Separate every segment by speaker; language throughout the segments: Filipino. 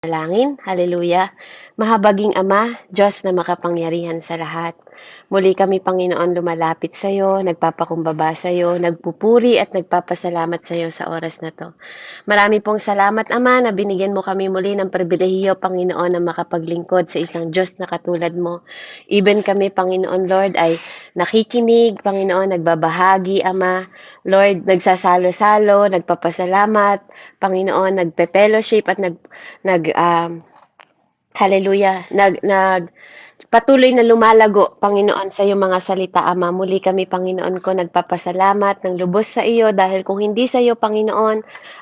Speaker 1: Manalangin, hallelujah. Mahabaging Ama, Diyos na makapangyarihan sa lahat. Muli kami, Panginoon, lumalapit sa iyo, nagpapakumbaba sa iyo, nagpupuri at nagpapasalamat sa iyo sa oras na to. Marami pong salamat, Ama, na binigyan mo kami muli ng pribilehiyo, Panginoon, na makapaglingkod sa isang Diyos na katulad mo. Even kami, Panginoon Lord, ay nakikinig, Panginoon, nagbabahagi, Ama. Lord, nagsasalo-salo, nagpapasalamat, Panginoon, nagpe-fellowship at hallelujah, patuloy na lumalago, Panginoon, sa iyong mga salita, Ama. Muli kami, Panginoon ko, nagpapasalamat ng lubos sa iyo dahil kung hindi sa iyo, Panginoon,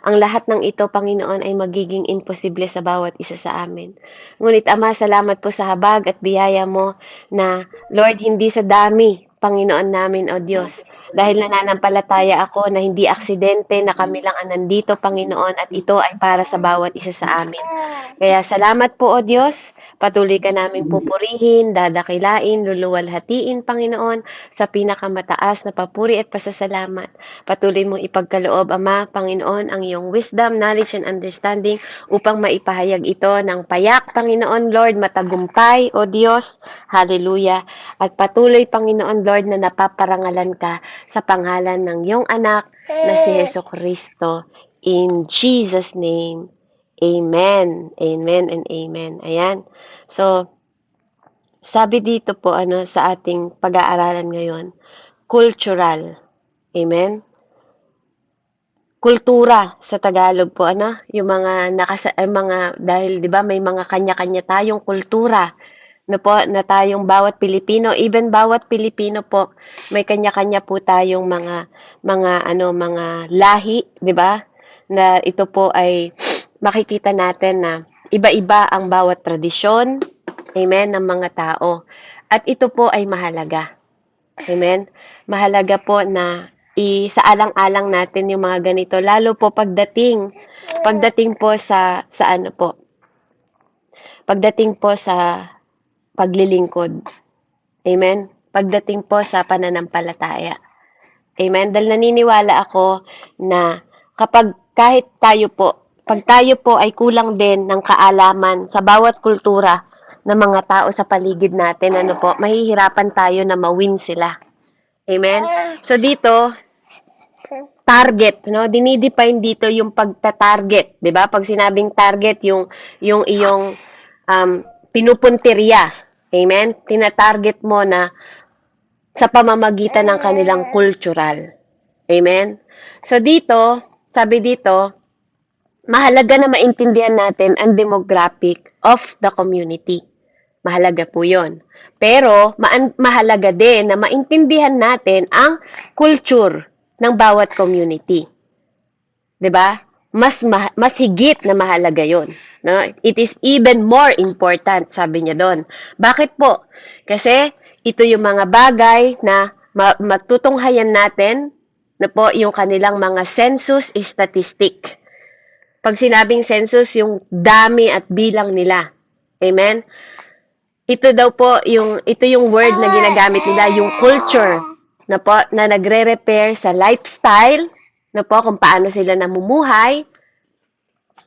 Speaker 1: ang lahat ng ito, Panginoon, ay magiging imposible sa bawat isa sa amin. Ngunit, Ama, salamat po sa habag at biyaya mo na, Lord, hindi sa dami, Panginoon namin, O Diyos, dahil nananampalataya ako na hindi aksidente na kami lang ang nandito, Panginoon, at ito ay para sa bawat isa sa amin. Kaya salamat po, O Diyos. Patuloy ka naming pupurihin, dadakilain, luluwalhatiin, Panginoon, sa pinakamataas na papuri at pasasalamat. Patuloy mong ipagkaloob, Ama, Panginoon, ang iyong wisdom, knowledge, and understanding upang maipahayag ito ng payak, Panginoon, Lord, matagumpay, O Diyos. Hallelujah. At patuloy, Panginoon, Lord, na napaparangalan ka sa pangalan ng iyong anak na si Hesus Kristo. In Jesus' name, Amen. Amen and amen. Ayan. So, sabi dito po sa ating pag-aaralan ngayon, cultural. Amen. Kultura sa Tagalog po yung mga dahil 'di ba may mga kanya-kanya tayong kultura na tayong bawat Pilipino, even bawat Pilipino po may kanya-kanya po tayong mga lahi, 'di ba? Na ito po ay makikita natin na iba-iba ang bawat tradisyon, amen, ng mga tao. At ito po ay mahalaga. Amen? Mahalaga po na isaalang-alang natin yung mga ganito, lalo po pagdating po pagdating po sa paglilingkod. Amen? Pagdating po sa pananampalataya. Amen? Dahil naniniwala ako na kahit pag tayo po ay kulang din ng kaalaman sa bawat kultura ng mga tao sa paligid natin, mahihirapan tayo na mawin sila. Amen? So dito, target, dinidefine dito yung pagta-target, 'di ba? Pag sinabing target, yung iyong pinupuntirya. Amen? Tina-target mo na sa pamamagitan ng kanilang cultural. Amen? So dito, sabi dito, mahalaga na maintindihan natin ang demographic of the community. Mahalaga po yun. Pero, mahalaga din na maintindihan natin ang culture ng bawat community. 'Di ba? Mas higit na mahalaga yun. No? It is even more important, sabi niya doon. Bakit po? Kasi, ito yung mga bagay na matutunghayan natin na po yung kanilang mga census statistic. Pag sinabing census, yung dami at bilang nila. Amen? Ito yung word na ginagamit nila, yung culture na nagre-repair sa lifestyle, kung paano sila namumuhay,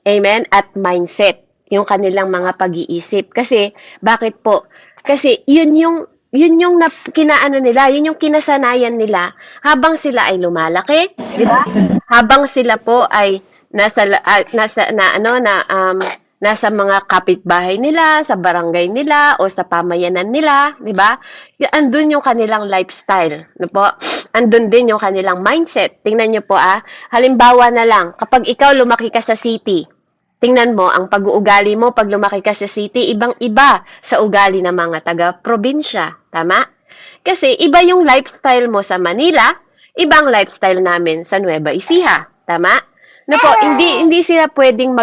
Speaker 1: amen, at mindset, yung kanilang mga pag-iisip. Kasi, bakit po? Kasi, yun yung nila, yun yung kinasanayan nila habang sila ay lumalaki, di ba? Habang sila po ay nasa mga kapitbahay nila, sa barangay nila, o sa pamayanan nila, di ba? Andun yung kanilang lifestyle, Andun din yung kanilang mindset. Tingnan nyo po, halimbawa na lang, kapag ikaw lumaki ka sa city, tingnan mo, ang pag-uugali mo pag lumaki ka sa city, ibang-iba sa ugali ng mga taga-probinsya. Tama? Kasi iba yung lifestyle mo sa Manila, ibang lifestyle namin sa Nueva Ecija. Tama? Hindi sila pwedeng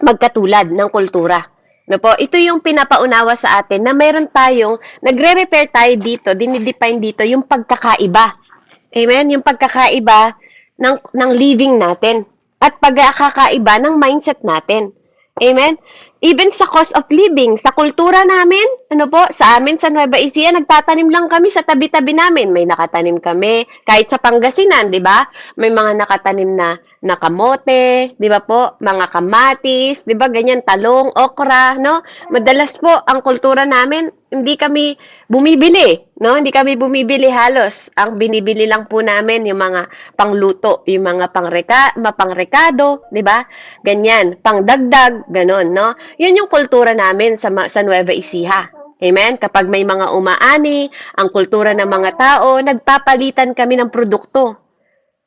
Speaker 1: magkatulad ng kultura. Ito yung pinapaunawa sa atin na meron tayong, nagre-repair tayo dito, dinidefine dito yung pagkakaiba. Amen? Yung pagkakaiba ng living natin at pagkakaiba ng mindset natin. Amen? Even sa cost of living, sa kultura namin, ano po, sa amin sa Nueva Ecija, nagtatanim lang kami sa tabi-tabi namin. May nakatanim kami, kahit sa Pangasinan, di ba? May mga nakatanim na kamote, di ba po? Mga kamatis, di ba? Ganyan, talong, okra, no? Madalas po, ang kultura namin, hindi kami bumibili, no? Hindi kami bumibili halos. Ang binibili lang po namin yung mga pangluto, yung mga pangrekado, di ba? Ganyan, pangdagdag, ganon, no? Yun yung kultura namin sa Nueva Ecija. Amen? Kapag may mga umaani, ang kultura ng mga tao, nagpapalitan kami ng produkto.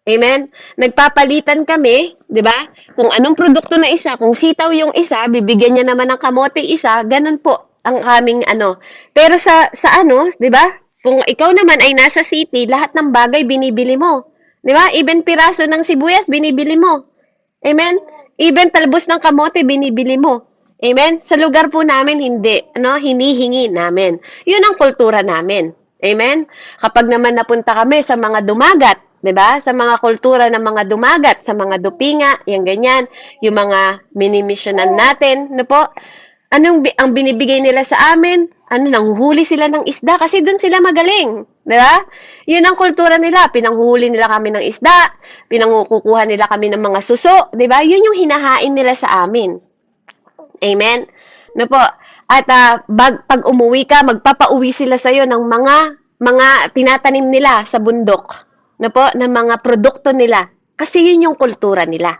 Speaker 1: Amen? Nagpapalitan kami, di ba? Kung anong produkto na isa, kung sitaw yung isa, bibigyan niya naman ng kamote isa, ganun po ang aming ano. Pero sa ano, di ba? Kung ikaw naman ay nasa city, lahat ng bagay binibili mo. Di ba? Even piraso ng sibuyas, binibili mo. Amen? Even talbos ng kamote, binibili mo. Amen? Sa lugar po namin, hindi. Ano? Hinihingi namin. Yun ang kultura namin. Amen? Kapag naman napunta kami sa mga dumagat, 'di ba? Sa mga kultura ng mga dumagat, sa mga dupinga, yung ganyan, yung mga mini-missionan natin, ano po? Ang binibigay nila sa amin? Ano, nanghuhuli sila ng isda kasi doon sila magaling, 'di ba? Yun ang kultura nila, pinanghuhuli nila kami ng isda, pinangukukuha nila kami ng mga suso, 'di ba? Yun yung hinahain nila sa amin. Amen. No po. At pag umuwi ka, magpapauwi sila sa iyo ng mga tinatanim nila sa bundok. No po, ng mga produkto nila. Kasi yun yung kultura nila.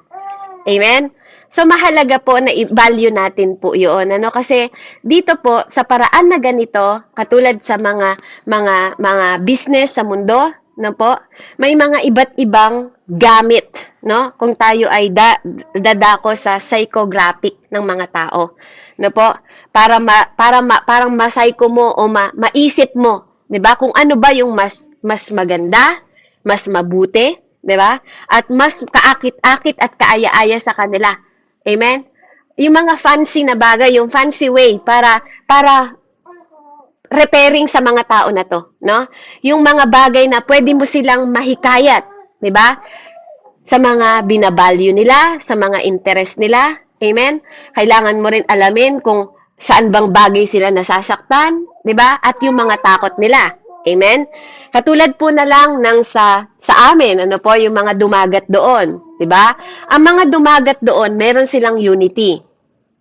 Speaker 1: Amen. So mahalaga po na i-value natin po 'yon, ano, kasi dito po sa paraan na ganito, katulad sa mga business sa mundo, no po, may mga iba't ibang gamit, no? Kung tayo ay dadako sa psychographic ng mga tao, no po, parang ma-psycho mo o maisip mo, 'di ba? Kung ano ba yung mas maganda, mas mabuti, 'di ba? At mas kaakit-akit at kaaya-aya sa kanila. Amen? Yung mga fancy na bagay, yung fancy way para repairing sa mga tao na to, no? Yung mga bagay na pwede mo silang mahikayat, 'di ba? Sa mga binavalue nila, sa mga interest nila. Amen? Kailangan mo rin alamin kung saan bang bagay sila nasasaktan, 'di ba? At yung mga takot nila. Amen? Katulad po na lang ng sa amin, ano po, yung mga dumagat doon, 'di ba? Ang mga dumagat doon, meron silang unity.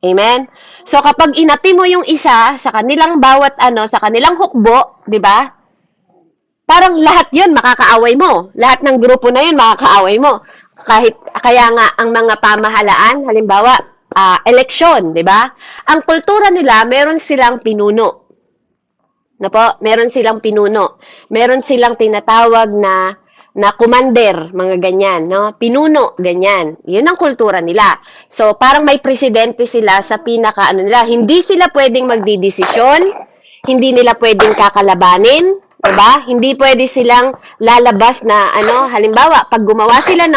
Speaker 1: Amen? So kapag inapi mo yung isa sa kanilang bawat ano, sa kanilang hukbo, 'di ba? Parang lahat 'yun makakaaway mo. Lahat ng grupo na 'yun makakaaway mo. Kaya nga ang mga pamahalaan, halimbawa, eleksyon, 'di ba? Ang kultura nila, meron silang pinuno. Na po, meron silang pinuno. Meron silang tinatawag na commander, mga ganyan, no? Pinuno, ganyan. 'Yun ang kultura nila. So, parang may presidente sila sa pinaka ano nila. Hindi sila pwedeng magdidesisyon, hindi nila pwedeng kakalabanin, 'di ba? Hindi pwede silang lalabas na ano, halimbawa, pag gumawa sila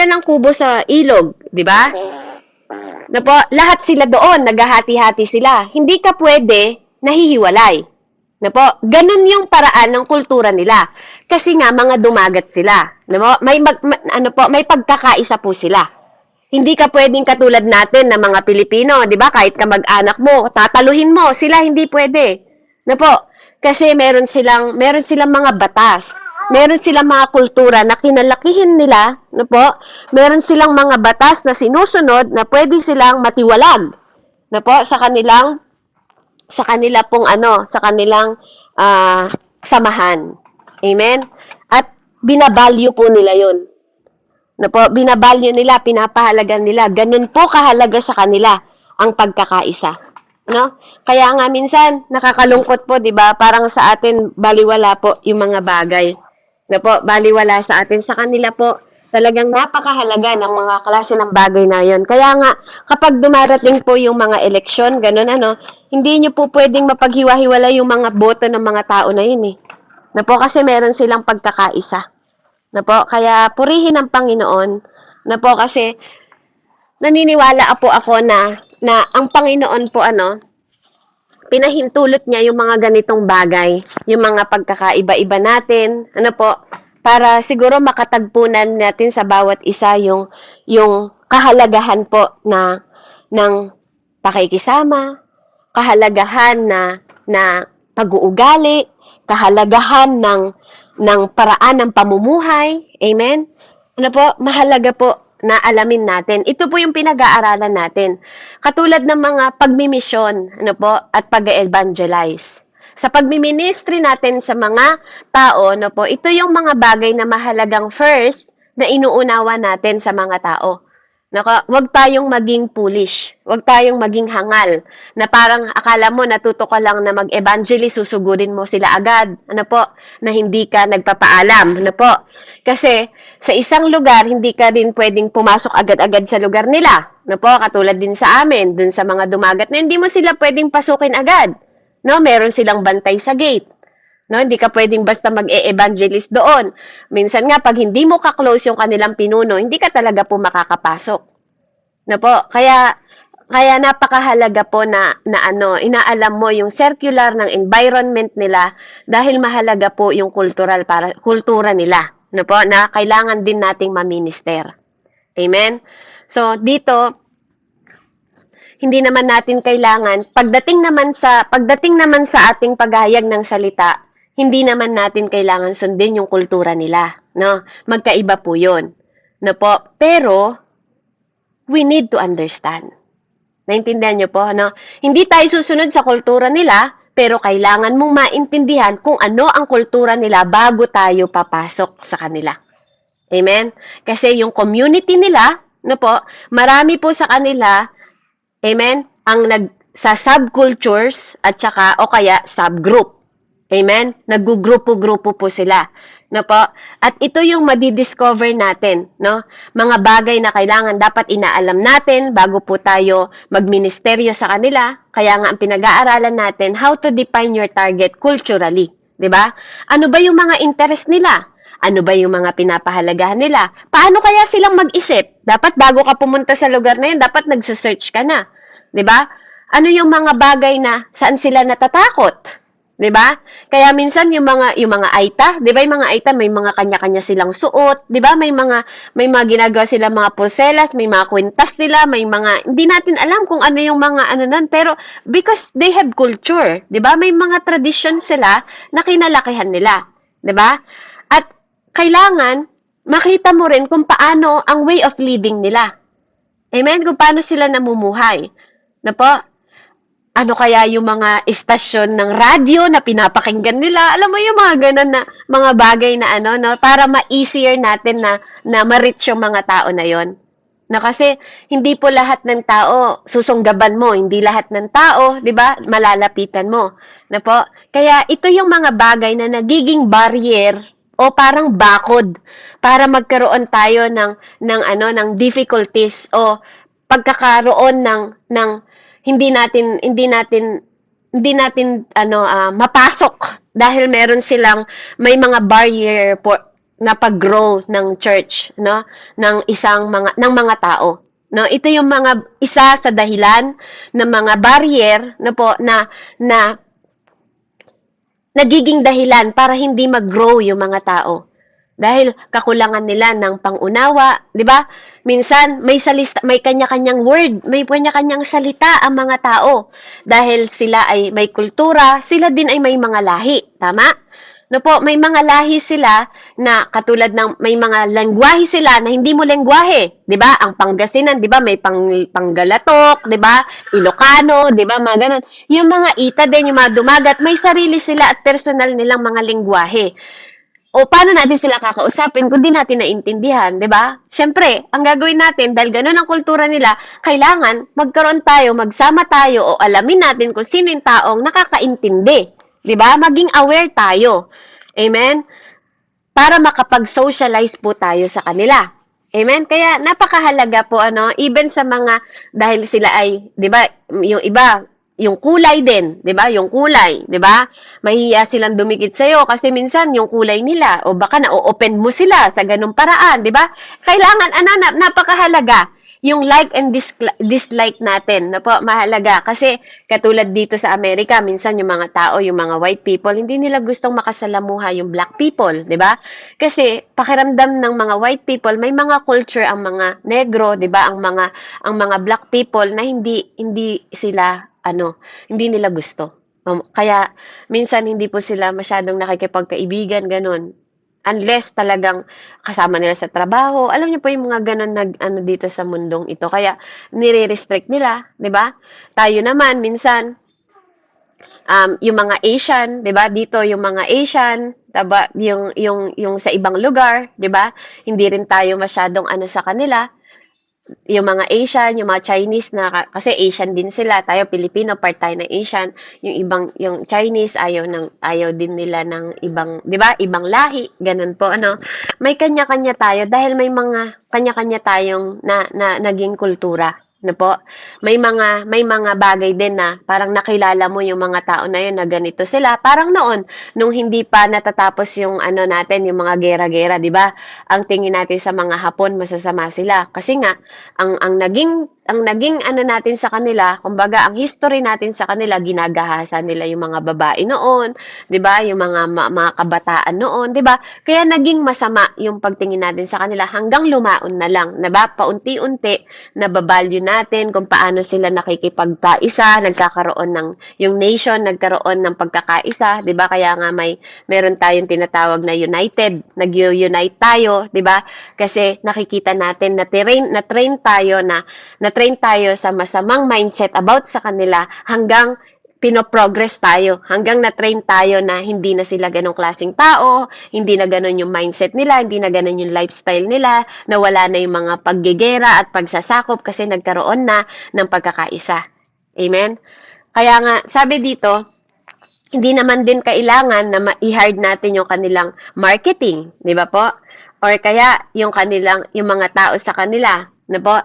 Speaker 1: ng kubo sa ilog, 'di ba? Na po, lahat sila doon, naghahati-hati sila. Hindi ka pwede nahihiwalay. Na po, ganun yung paraan ng kultura nila. Kasi nga mga dumagat sila. Na po, may pagkakaisa po sila. Hindi ka pwedeng katulad natin na mga Pilipino, 'di ba? Kahit ka mag-anak mo, tataluhin mo, sila hindi pwede. Na po, kasi meron silang mga batas. Meron silang mga kultura na kinalakihin nila, no po? Meron silang mga batas na sinusunod na pwede silang matiwalag, no po, sa kanilang samahan. Amen? At binabalyo po nila 'yon. No po, binabalyo nila, pinapahalagan nila. Ganun po kahalaga sa kanila ang pagkakaisa. No? Kaya nga minsan nakakalungkot po, 'di ba? Parang sa atin baliwala po yung mga bagay. Na po, baliwala sa atin. Sa kanila po, talagang napakahalaga ng mga klase ng bagay na yon. Kaya nga, kapag dumarating po yung mga eleksyon, ganun ano, hindi nyo po pwedeng mapaghiwa-hiwala yung mga boto ng mga tao na yun eh. Na po, kasi meron silang pagkakaisa. Na po, kaya purihin ang Panginoon. Na po, kasi naniniwala po ako na ang Panginoon po pinahintulot niya yung mga ganitong bagay, yung mga pagkakaiba-iba natin, ano po, para siguro makatagpunan natin sa bawat isa yung kahalagahan po ng pakikisama, kahalagahan na pag-uugali, kahalagahan ng paraan ng pamumuhay. Amen? Ano po? Mahalaga po na alamin natin. Ito po yung pinag-aaralan natin. Katulad ng mga pagmimisyon, ano po, at pag-evangelize. Sa pagmiministry natin sa mga tao, ano po, ito yung mga bagay na mahalagang first na inuunawa natin sa mga tao. Wag tayong maging foolish. Wag tayong maging hangal. Na parang akala mo natuto ka lang na mag-evangelist, susugurin mo sila agad. Ano po? Na hindi ka nagpapaalam. Ano po? Kasi sa isang lugar, hindi ka din pwedeng pumasok agad-agad sa lugar nila. Ano po? Katulad din sa amin, dun sa mga dumagat na hindi mo sila pwedeng pasukin agad. No, meron silang bantay sa gate. No, hindi ka pwedeng basta mag-e-evangelist doon. Minsan nga, pag hindi mo ka-close yung kanilang pinuno, hindi ka talaga po makakapasok. No po, kaya napakahalaga po na inaalam mo yung circular ng environment nila dahil mahalaga po yung kultura nila. No po, na kailangan din nating maminister. Amen? So, dito, hindi naman natin kailangan, pagdating naman sa ating paghahayag ng salita, hindi naman natin kailangan sundin yung kultura nila, no? Magkaiba po 'yon. No po? Pero we need to understand. Naintindihan niyo po, no? Hindi tayo susunod sa kultura nila, pero kailangan mong maintindihan kung ano ang kultura nila bago tayo papasok sa kanila. Amen? Kasi yung community nila, no po, marami po sa kanila, amen, ang sa subcultures at saka o kaya subgroup. Amen? Naggugrupo-grupo po sila. No po? At ito yung madidiscover natin, no? Mga bagay na kailangan dapat inaalam natin bago po tayo magministeryo sa kanila. Kaya nga ang pinag-aaralan natin, how to define your target culturally. 'Di ba? Ano ba yung mga interest nila? Ano ba yung mga pinapahalagahan nila? Paano kaya silang mag-isip? Dapat bago ka pumunta sa lugar na yun, dapat nagse-search ka na. 'Di ba? Ano yung mga bagay na saan sila natatakot? 'Di ba? Kaya minsan yung mga Aita, 'di ba? Yung mga Aita may mga kanya-kanya silang suot, 'di ba? May mga ginagawa sila mga pulselas, may mga kwintas sila, may mga hindi natin alam kung ano yung mga nan, pero because they have culture, 'di ba? May mga tradition sila na kinalakihan nila, 'di ba? At kailangan makita mo rin kung paano ang way of living nila. Amen? Kung paano sila namumuhay. Na po? Ano kaya yung mga istasyon ng radyo na pinapakinggan nila? Alam mo yung mga ganun na mga bagay na no? Para ma-easier natin na ma-reach yung mga tao na yon. Na kasi hindi po lahat ng tao susunggaban mo, hindi lahat ng tao, 'di ba? Malalapitan mo. Na po? Kaya ito yung mga bagay na nagiging barrier o parang bakod para magkaroon tayo ng difficulties o pagkakaroon ng hindi natin mapasok dahil may mga barrier na pag-grow ng church, no, ng mga tao. No, ito yung mga isa sa dahilan ng mga barrier na nagiging dahilan para hindi mag-grow yung mga tao. Dahil kakulangan nila ng pangunawa, 'di ba? Minsan may kanya-kanyang word, may kanya-kanyang salita ang mga tao. Dahil sila ay may kultura, sila din ay may mga lahi, tama? No po, may mga lahi sila na katulad ng may mga lengguwahe sila na hindi mo lengguwahe, 'di ba? Ang Pangasinan, 'di ba? May Panggalatok, 'di ba? Ilocano, 'di ba? Mga ganun. Yung mga Ita din, yung mga Dumagat, may sarili sila at personal nilang mga lengguwahe. O paano natin sila kakausapin kung di natin naintindihan, 'di ba? Siyempre, ang gagawin natin dahil ganun ang kultura nila, kailangan magkaroon tayo, magsama tayo o alamin natin kung sino yung taong nakakaintindi, 'di ba? Maging aware tayo. Amen? Para makapag-socialize po tayo sa kanila. Amen? Kaya napakahalaga po even sa mga dahil sila ay, 'di ba, yung iba yung kulay din, 'di ba? Yung kulay, 'di ba? Mahihiya silang dumikit sa iyo kasi minsan yung kulay nila o baka na-open mo sila sa ganung paraan, 'di ba? Kailangan napakahalaga yung like and dislike natin, na po, mahalaga. Kasi katulad dito sa Amerika, minsan yung mga tao, yung mga white people, hindi nila gustong makasalamuha yung black people, di ba? Kasi pakiramdam ng mga white people, may mga culture ang mga negro, di ba? Ang mga black people na hindi sila hindi nila gusto. Kaya minsan hindi po sila masyadong nakikipagkaibigan, ganun. Unless talagang kasama nila sa trabaho. Alam niyo po yung mga ganun dito sa mundong ito. Kaya nire-restrict nila, 'di ba? Tayo naman minsan yung mga Asian, 'di ba? Dito yung mga Asian, taba yung sa ibang lugar, 'di ba? Hindi rin tayo masyadong sa kanila, yung mga Asian, yung mga Chinese kasi Asian din sila, tayo Pilipino, part tayo ng Asian, yung Chinese ayaw din nila ng ibang, 'di ba? Ibang lahi, ganun po May kanya-kanya tayo dahil may mga kanya-kanya tayong naging kultura. Po? May mga bagay din na parang nakilala mo yung mga tao na yun na ganito sila. Parang noon, nung hindi pa natatapos yung natin, yung mga gera-gera, 'di ba? Ang tingin natin sa mga Hapon, masasama sila. Kasi nga, ang naging natin sa kanila, kumbaga ang history natin sa kanila, ginagahasa nila yung mga babae noon, 'di ba? Yung mga kabataan noon, 'di ba? Kaya naging masama yung pagtingin natin sa kanila hanggang lumaon na lang, 'di ba? Paunti-unti nababalyo natin kung paano sila nakikipagkaisa, nagkakaroon ng yung nation nagkaroon ng pagkakaisa, 'di ba? Kaya nga meron tayong tinatawag na united, nag-unite tayo, 'di ba? Kasi nakikita natin na-train tayo sa masamang mindset about sa kanila hanggang pinoprogress tayo, hanggang na-train tayo na hindi na sila ganong klaseng tao, hindi na ganon yung mindset nila, hindi na ganon yung lifestyle nila, na wala na yung mga paggegera at pagsasakop kasi nagkaroon na ng pagkakaisa. Amen? Kaya nga, sabi dito, hindi naman din kailangan na i-hard natin yung kanilang marketing, di ba po? Or kaya yung mga tao sa kanila, na po,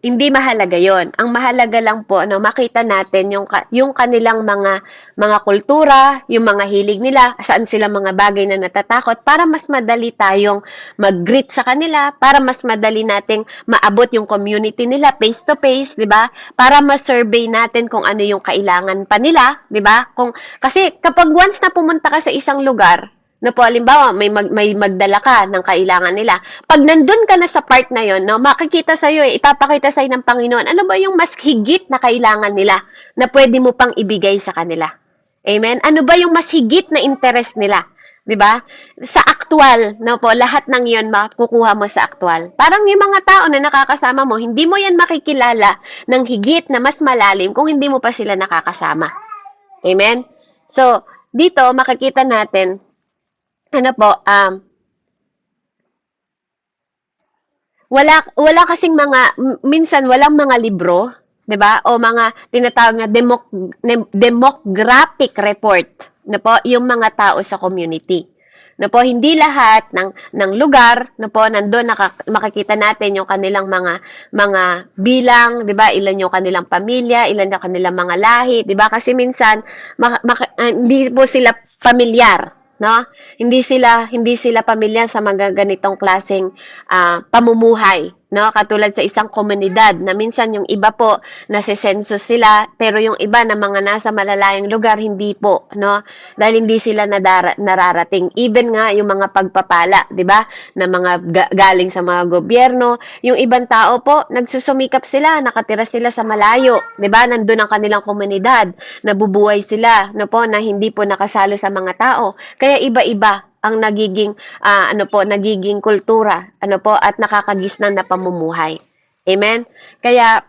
Speaker 1: hindi mahalaga yon. Ang mahalaga lang po, makita natin yung kanilang mga kultura, yung mga hilig nila, saan sila mga bagay na natatakot, para mas madali tayong mag-greet sa kanila, para mas madali nating maabot yung community nila face to face, di ba? Para ma-survey natin kung ano yung kailangan pa nila, di ba? Kasi kapag once na pumunta ka sa isang lugar, na po, halimbawa, may magdala ka ng kailangan nila. Pag nandun ka na sa part na yon, makikita sa'yo, ipapakita sa'yo ng Panginoon, ano ba yung mas higit na kailangan nila na pwede mo pang ibigay sa kanila? Amen? Ano ba yung mas higit na interest nila? 'Di ba? Sa aktual, po, lahat ng 'yon makukuha mo sa aktual. Parang yung mga tao na nakakasama mo, hindi mo 'yan makikilala ng higit na mas malalim kung hindi mo pa sila nakakasama. Amen? So, dito makikita natin wala kasing minsan walang mga libro, 'di ba? O mga tinatawag na demographic report, yung mga tao sa community. Hindi lahat ng lugar, nandoon makikita natin yung kanilang mga bilang, 'di ba? Ilan yung kanilang pamilya, ilan yung kanilang mga lahi, 'di ba? Kasi minsan hindi po sila pamilyar, no? Hindi sila pamilyar sa mga ganitong klaseng pamumuhay, no? Katulad sa isang komunidad na minsan yung iba po nase-census sila, pero yung iba na mga nasa malalayong lugar hindi po, no? Dahil hindi sila nararating. Even nga yung mga pagpapala, 'di ba? Na mga galing sa mga gobyerno, yung ibang tao po nagsusumikap sila, nakatira sila sa malayo, 'di ba? Nandun ang kanilang komunidad, nabubuhay sila, na hindi po nakasalo sa mga tao. Kaya iba-iba ang nagiging nagiging kultura, at nakakagisnan na pamumuhay. Amen? Kaya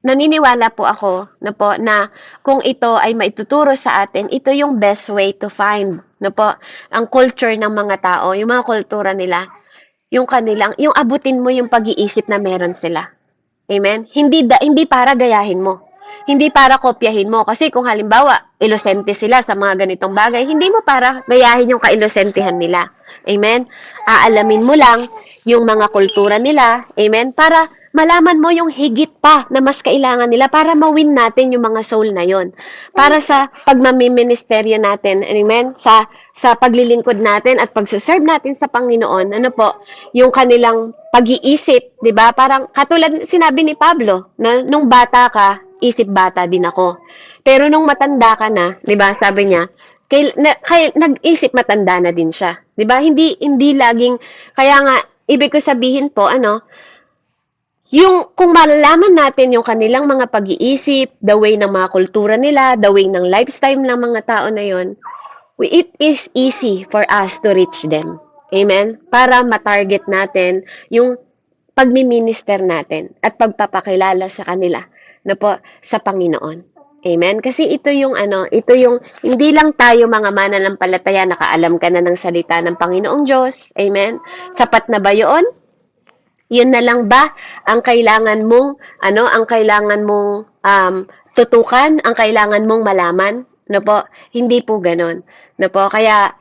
Speaker 1: naniniwala po ako na kung ito ay maituturo sa atin, ito yung best way to find ang culture ng mga tao, yung mga kultura nila, yung abutin mo yung pag-iisip na meron sila. Amen? Hindi para gayahin mo. Hindi para kopyahin mo. Kasi kung halimbawa, inosente sila sa mga ganitong bagay, hindi mo para gayahin yung kainosentehan nila. Amen? Aalamin mo lang yung mga kultura nila. Amen? Para malaman mo yung higit pa na mas kailangan nila para ma-win natin yung mga soul na yon. Para sa pagmamiministeryo natin, amen? Sa paglilingkod natin at pagsaserve natin sa Panginoon, ano po, yung kanilang pag-iisip, di ba? Parang katulad sinabi ni Pablo, na nung bata ka, isip bata din ako. Pero nung matanda ka na, di ba, sabi niya, nag-isip matanda na din siya. 'Di ba? Hindi laging kaya nga ibig ko sabihin po ano, yung kung malalaman natin yung kanilang mga pag-iisip, the way ng mga kultura nila, the way ng lifestyle ng mga tao na yon, it is easy for us to reach them. Amen? Para ma-target natin yung pagmi-minister natin at pagpapakilala sa kanila na po sa Panginoon. Amen? Kasi ito yung ito yung hindi lang tayo mga mananampalataya nakaalam ka na ng salita ng Panginoong Diyos. Amen? Sapat na ba 'yon? Yun na lang ba ang kailangan mong ang kailangan mong tutukan, ang kailangan mong malaman? No po, hindi po ganoon. No po, kaya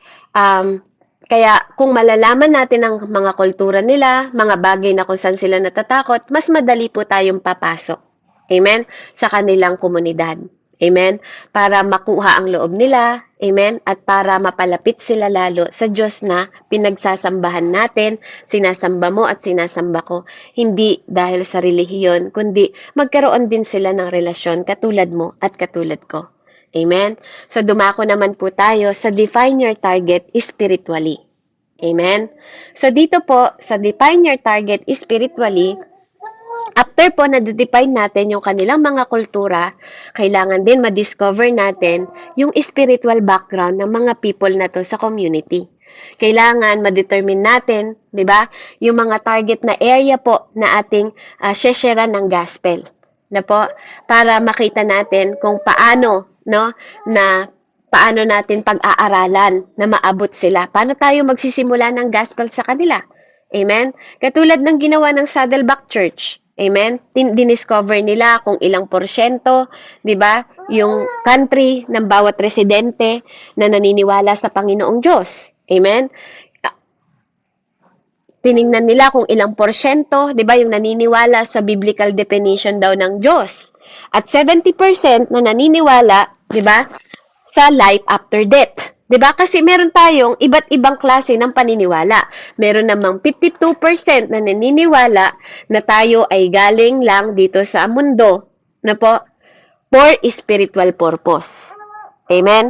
Speaker 1: kung malalaman natin ang mga kultura nila, mga bagay na kung saan sila natatakot, mas madali po tayong papasok. Amen? Sa kanilang komunidad. Amen? Para makuha ang loob nila. Amen? At para mapalapit sila lalo sa Diyos na pinagsasambahan natin, sinasamba mo at sinasamba ko. Hindi dahil sa relihiyon, kundi magkaroon din sila ng relasyon katulad mo at katulad ko. Amen? So dumako naman po tayo sa define your target spiritually. Amen? So dito po, sa define your target spiritually, after po na-define natin yung kanilang mga kultura, kailangan din ma-discover natin yung spiritual background ng mga people na to sa community. Kailangan ma-determine natin, 'di ba, yung mga target na area po na ating shesharean ng gospel. Na po, para makita natin kung paano, no, na paano natin pag-aaralan na maabot sila. Paano tayo magsisimula ng gospel sa kanila? Amen? Katulad ng ginawa ng Saddleback Church. Amen? Diniscover nila kung ilang porsyento, 'di ba? Yung country ng bawat residente na naniniwala sa Panginoong Diyos. Amen? Tiningnan nila kung ilang porsyento, 'di ba, yung naniniwala sa biblical definition daw ng Diyos. At 70% na naniniwala, 'di ba, sa life after death. 'Di ba? Kasi meron tayong iba't ibang klase ng paniniwala. Meron namang 52% na naniniwala na tayo ay galing lang dito sa mundo na po for spiritual purpose. Amen?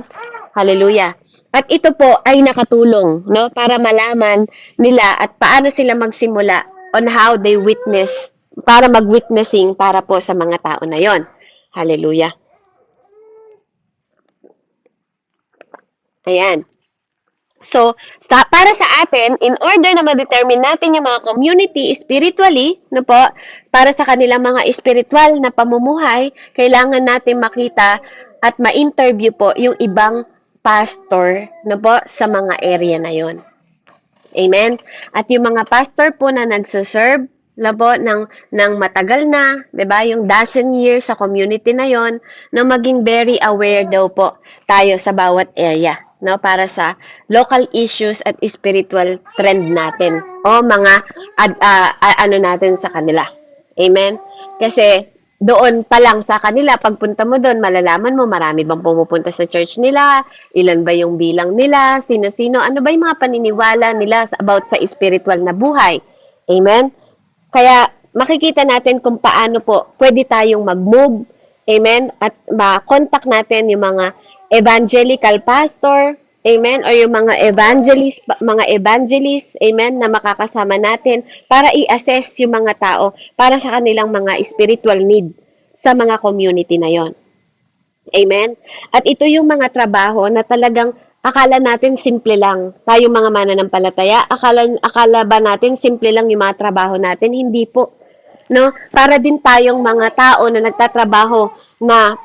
Speaker 1: Hallelujah. At ito po ay nakatulong, no, para malaman nila at paano sila magsimula on how they witness, para mag-witnessing para po sa mga tao na 'yon. Hallelujah. Ayan. So, para sa atin, in order na ma-determine natin yung mga community spiritually, no po, para sa kanilang mga spiritual na pamumuhay, kailangan natin makita at ma-interview po yung ibang pastor, no po, sa mga area na yon. Amen? At yung mga pastor po na nagsuserve, labo ng matagal na, 'di ba? Yung dozen years sa community na 'yon, na maging very aware daw po tayo sa bawat area, no, para sa local issues at spiritual trend natin o mga natin sa kanila. Amen. Kasi doon pa lang sa kanila, pagpunta mo doon, malalaman mo marami bang pumupunta sa church nila, ilan ba yung bilang nila, sino-sino, ano ba yung mga paniniwala nila about sa spiritual na buhay. Amen. Kaya makikita natin kung paano po pwede tayong mag-move, amen, at ma-contact natin yung mga evangelical pastor, amen, or yung mga evangelist, amen, na makakasama natin para i-assess yung mga tao para sa kanilang mga spiritual need sa mga community na yon. Amen? At ito yung mga trabaho na talagang akala natin simple lang. Tayong mga mananampalataya, akala ba natin simple lang yung mga trabaho natin? Hindi po. No? Para din tayong mga tao na nagtatrabaho na,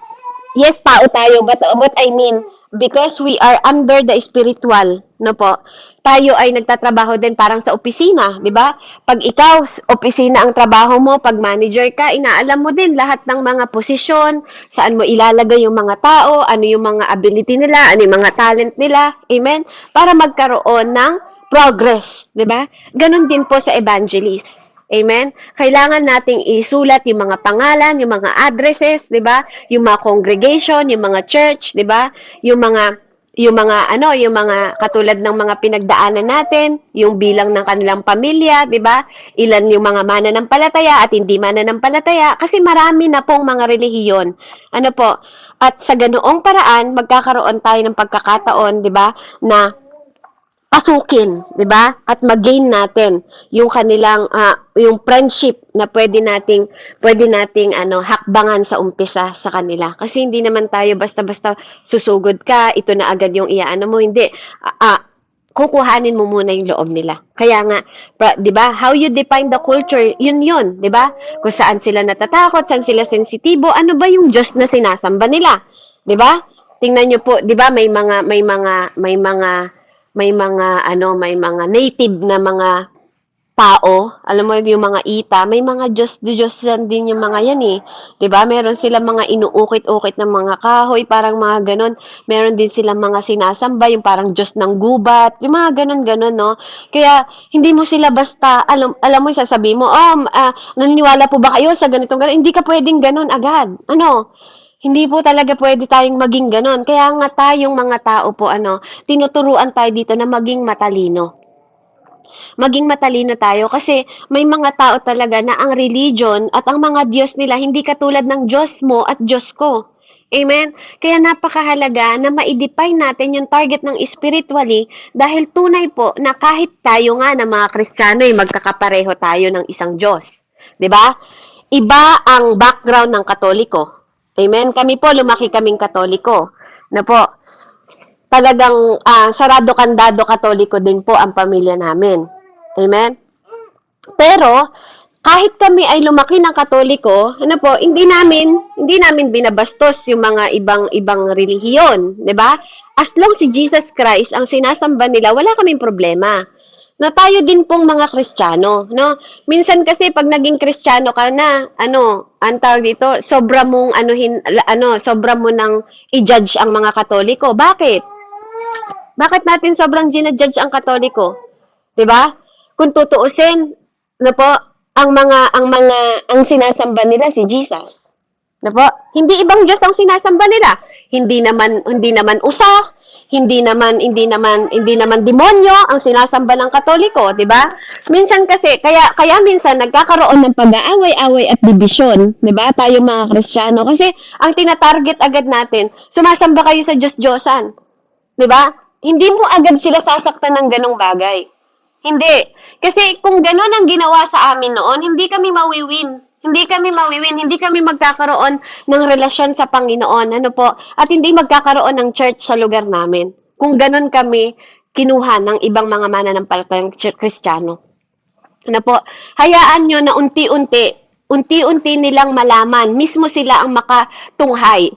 Speaker 1: yes, tao tayo, but I mean, because we are under the spiritual, no po, tayo ay nagtatrabaho din parang sa opisina, di ba? Pag ikaw, opisina ang trabaho mo, pag manager ka, inaalam mo din lahat ng mga posisyon, saan mo ilalagay yung mga tao, ano yung mga ability nila, ano yung mga talent nila, amen? Para magkaroon ng progress, di ba? Ganon din po sa evangelist. Amen? Kailangan nating isulat yung mga pangalan, yung mga addresses, 'di ba? Yung mga congregation, yung mga church, 'di ba? Yung mga katulad ng mga pinagdaanan natin, yung bilang ng kanilang pamilya, 'di ba? Ilan yung mga mananampalataya at hindi mananampalataya kasi marami na pong mga relihiyon. Ano po? At sa ganoong paraan, magkakaroon tayo ng pagkakataon, 'di ba, na pasukin, 'di ba? At mag-gain natin yung kanilang yung friendship na pwede nating hakbangan sa umpisa sa kanila. Kasi hindi naman tayo basta-basta susugod ka, ito na agad yung iaano mo, hindi. Kukuhanin mo muna yung loob nila. Kaya nga, 'di ba? How you define the culture, yun, 'di ba? Kung saan sila natatakot, saan sila sensitibo, ano ba yung Diyos na sinasamba nila? 'Di ba? Tingnan niyo po, 'di ba may mga native na mga tao, alam mo yung mga ita, may mga Diyos din yung mga yan eh. 'Di ba? Meron silang mga inuukit-ukit ng mga kahoy, parang mga ganon. Meron din silang mga sinasamba, yung parang Diyos ng gubat, yung mga ganon-ganon, no? Kaya, hindi mo sila basta, alam mo, sasabihin mo, naniniwala po ba kayo sa ganitong ganon? Hindi ka pwedeng ganon agad. Hindi po talaga pwede tayong maging ganon. Kaya nga tayong mga tao po, tinuturuan tayo dito na maging matalino. Maging matalino tayo kasi may mga tao talaga na ang religion at ang mga Diyos nila hindi katulad ng Diyos mo at Diyos ko. Amen? Kaya napakahalaga na ma-define natin yung target ng spiritually dahil tunay po na kahit tayo nga na mga Kristiyano ay magkakapareho tayo ng isang Diyos. 'Di ba? Iba ang background ng Katoliko. Amen? Kami po, lumaki kaming Katoliko. Na po, talagang sarado-kandado Katoliko din po ang pamilya namin. Amen? Pero, kahit kami ay lumaki ng Katoliko, hindi namin binabastos yung mga ibang relihiyon, 'di ba? As long si Jesus Christ ang sinasamba nila, wala kaming problema. No, tayo din pong mga Kristiyano, no? Minsan kasi pag naging Kristiyano ka na, ang tawag dito, sobra mo nang i-judge ang mga Katoliko. Bakit? Bakit natin sobrang ginajudge ang Katoliko? 'Di ba? Kung tutuusin, po, ang sinasamba nila si Jesus. Po? Hindi ibang Diyos ang sinasamba nila. Hindi naman usa, hindi naman demonyo ang sinasamba ng Katoliko, 'di ba? Minsan kasi kaya minsan nagkakaroon ng pag-aaway-away at dibisyon, 'di ba? Tayo mga Kristiyano kasi ang tina-target agad natin, sumasamba kayo sa Diyos-Diyosan. 'Di ba? Hindi mo agad sila sasaktan ng ganong bagay. Hindi. Kasi kung gano'n ang ginawa sa amin noon, hindi kami mawiwin. Hindi kami magkakaroon ng relasyon sa Panginoon. At hindi magkakaroon ng church sa lugar namin. Kung gano'n kami kinuha ng ibang mga mananampalatayang Kristiyano. Hayaan nyo na unti-unti nilang malaman, mismo sila ang makatunghay,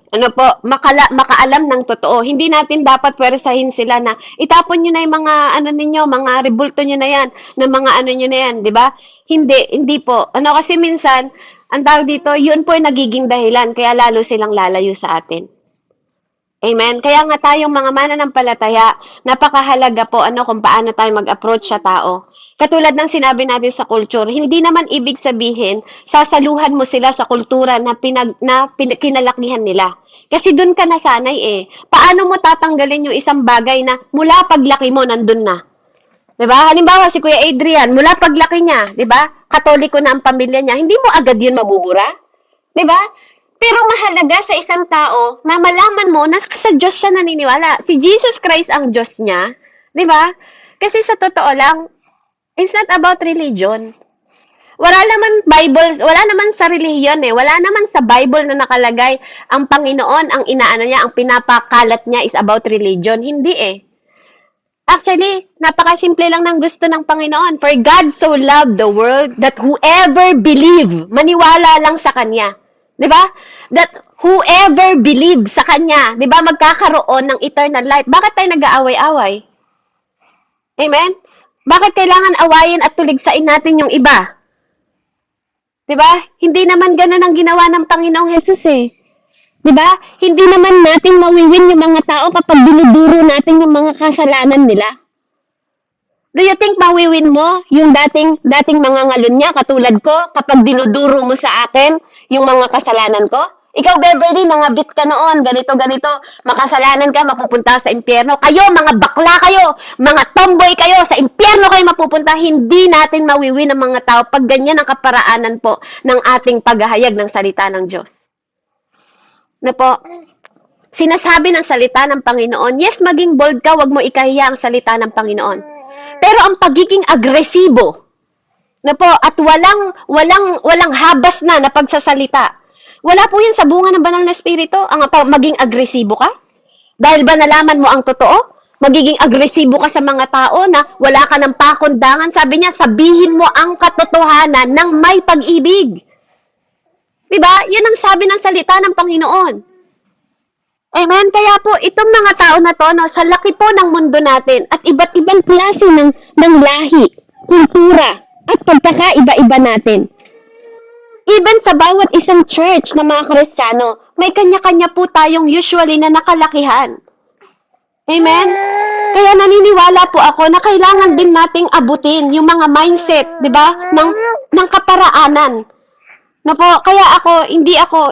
Speaker 1: makaalam ng totoo. Hindi natin dapat pwersahin sila na itapon nyo na yung mga mga rebulto nyo na yan, na mga nyo na yan, di ba? Hindi po. Kasi minsan, ang tawag dito, yun po yung nagiging dahilan, kaya lalo silang lalayo sa atin. Amen? Kaya nga tayong mga mananampalataya, napakahalaga po kung paano tayo mag-approach sa tao. Katulad ng sinabi natin sa culture, hindi naman ibig sabihin, sasaluhan mo sila sa kultura na kinalakihan nila. Kasi doon ka nasanay eh. Paano mo tatanggalin yung isang bagay na mula paglaki mo, nandun na? 'Di ba? Halimbawa, si Kuya Adrian, mula paglaki niya, 'di ba? Katoliko na ang pamilya niya, hindi mo agad yun mabubura. 'Di ba? Pero mahalaga sa isang tao na malaman mo na sa Diyos siya naniniwala. Si Jesus Christ ang Diyos niya. 'Di ba? Kasi sa totoo lang, it's not about religion. Wala naman sa relihiyon eh. Wala naman sa Bible na nakalagay ang Panginoon, ang inaano niya, ang pinapakalat niya is about religion. Hindi eh. Actually, napakasimple lang ng gusto ng Panginoon. For God so loved the world that whoever believe, maniwala lang sa Kanya. 'Di ba? That whoever believe sa Kanya, 'di ba, magkakaroon ng eternal life. Bakit tayo nag-aaway-away? Amen? Bakit kailangan awayin at tuligsain natin yung iba? 'Di ba? Hindi naman ganoon ang ginawa ng Panginoong Hesus eh. 'Di ba? Hindi naman natin mawiwin yung mga tao kapag dinuduro natin yung mga kasalanan nila. Do you think mawiwin mo yung dating mga ngalon niya, katulad ko, kapag dinuduro mo sa akin yung mga kasalanan ko? Ikaw, Beverly, nangabit ka noon, ganito, makasalanan ka, mapupunta sa impyerno. Kayo, mga bakla kayo, mga tomboy kayo, sa impyerno kayo mapupunta. Hindi natin mawiwin ang mga tao pag ganyan ang kaparaanan po ng ating paghahayag ng salita ng Diyos. Na po, sinasabi ng salita ng Panginoon, yes, maging bold ka, wag mo ikahiya ang salita ng Panginoon. Pero ang pagiging agresibo, na po, at walang habas na pagsasalita, wala po yan sa bunga ng banal na espiritu. Ang maging agresibo ka? Dahil ba nalaman mo ang totoo? Magiging agresibo ka sa mga tao na wala ka ng pakundangan. Sabi niya, sabihin mo ang katotohanan ng may pag-ibig. Diba? Yan ang sabi ng salita ng Panginoon. Amen? Kaya po, itong mga tao na to, no, sa laki po ng mundo natin at iba't ibang klase ng lahi, kultura, at pagkakaiba-iba natin. Even sa bawat isang church na mga Kristiyano, may kanya-kanya po tayong usually na nakalakihan. Amen? Kaya naniniwala po ako na kailangan din nating abutin yung mga mindset, di ba, ng kaparaanan. No po, kaya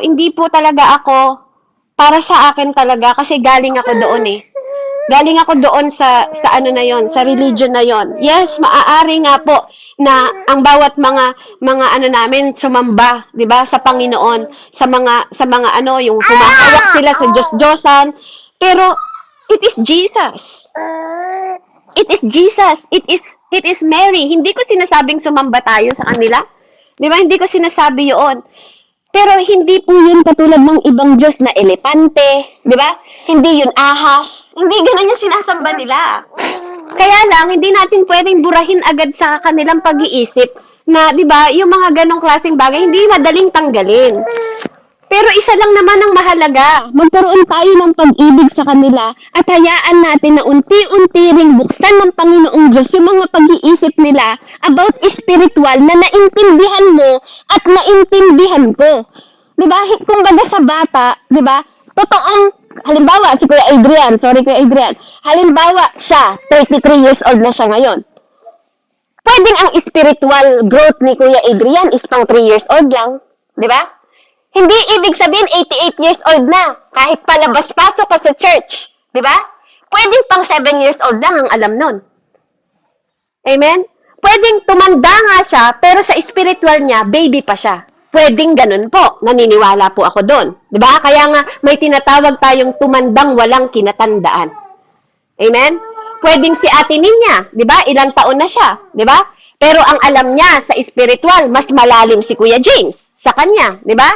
Speaker 1: hindi po talaga ako para sa akin talaga kasi galing ako doon eh. Galing ako doon sa ano na yon, sa religion na yon. Yes, maaari nga po na ang bawat mga ano namin sumamba, 'di ba, sa Panginoon, sa mga ano, yung humahawak sila sa Diyos-Diyosan. Pero it is Jesus. It is Jesus. It is Mary. Hindi ko sinasabing sumamba tayo sa kanila. 'Di ba? Hindi ko sinasabi 'yon. Pero hindi po yun katulad ng ibang Diyos na elepante, di ba? Hindi yun ahas. Hindi ganun yung sinasamba nila. Kaya lang, hindi natin pwedeng burahin agad sa kanilang pag-iisip na, di ba, yung mga ganong klaseng bagay, hindi madaling tanggalin. Pero isa lang naman ang mahalaga. Magkaroon tayo ng pag-ibig sa kanila at hayaan natin na unti-unti ring buksan ng Panginoong Diyos yung mga pag-iisip nila about spiritual na naintindihan mo at naintindihan ko. Diba? Kumbaga sa bata, diba? Totoong, halimbawa, si Kuya Adrian, halimbawa siya, 33 years old na siya ngayon. Pwedeng ang spiritual growth ni Kuya Adrian is pang 3 years old lang. Diba? Hindi ibig sabihin 88 years old na, kahit palabas-pasok ka sa church. Di ba? Pwedeng pang 7 years old lang ang alam nun. Amen? Pwedeng tumanda nga siya, pero sa spiritual niya, baby pa siya. Pwedeng ganun po. Naniniwala po ako doon. Di ba? Kaya nga, may tinatawag tayong tumandang walang kinatandaan. Amen? Pwedeng si Ate Ninya, di ba? Ilang taon na siya, di ba? Pero ang alam niya sa spiritual, mas malalim si Kuya James sa kanya, di ba?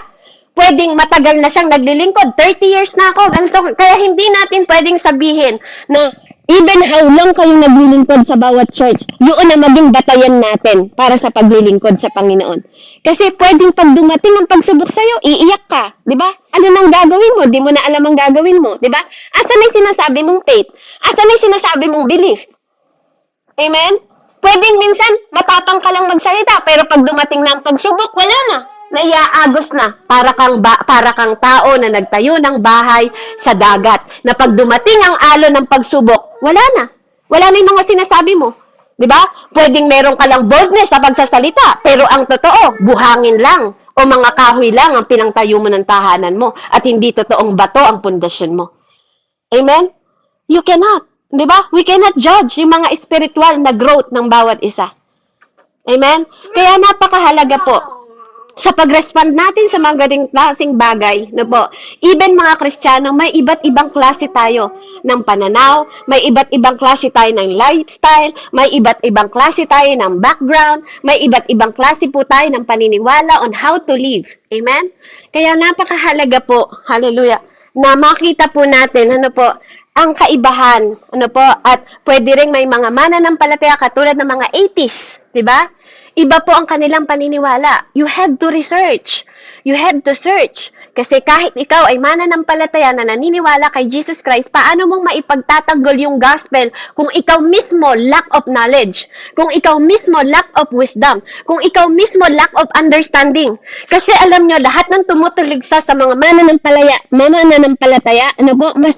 Speaker 1: Pwedeng matagal na siyang naglilingkod, 30 years na ako, ganito. Kaya hindi natin pwedeng sabihin na even how long kayong naglilingkod sa bawat church, yun na maging batayan natin para sa paglilingkod sa Panginoon. Kasi pwedeng pag dumating ang pagsubok sa'yo, iiyak ka, di ba? Ano nang gagawin mo? Di mo na alam ang gagawin mo, di ba? Asa na yung sinasabi mong faith? Asa na yung sinasabi mong belief? Amen? Pwedeng minsan, matapang ka lang magsalita, pero pag dumating na ang pagsubok, wala na. Naiaagos na, para kang tao na nagtayo ng bahay sa dagat, na pag dumating ang alon ng pagsubok, wala na. Wala na yung mga sinasabi mo. Di ba? Pwedeng meron ka lang boldness sa pagsasalita, pero ang totoo, buhangin lang o mga kahoy lang ang pinangtayo mo ng tahanan mo at hindi totoong bato ang pundasyon mo. Amen? You cannot. Di ba? We cannot judge yung mga spiritual na growth ng bawat isa. Amen? Kaya napakahalaga po sa pag-respond natin sa mga galing klaseng bagay, no po, even mga Kristiyano, may iba't ibang klase tayo ng pananaw, may iba't ibang klase tayo ng lifestyle, may iba't ibang klase tayo ng background, may iba't ibang klase po tayo ng paniniwala on how to live. Amen? Kaya napakahalaga po, hallelujah, na makita po natin, ano po, ang kaibahan, ano po, at pwede rin may mga mananampalataya katulad ng mga 80s, di ba? Iba po ang kanilang paniniwala. You had to research. You had to search. Kasi kahit ikaw ay mananampalataya na naniniwala kay Jesus Christ, paano mong maipagtatanggol yung gospel kung ikaw mismo lack of knowledge, kung ikaw mismo lack of wisdom, kung ikaw mismo lack of understanding. Kasi alam nyo, lahat ng tumutuligsa sa mga mananampalataya, ano po, mas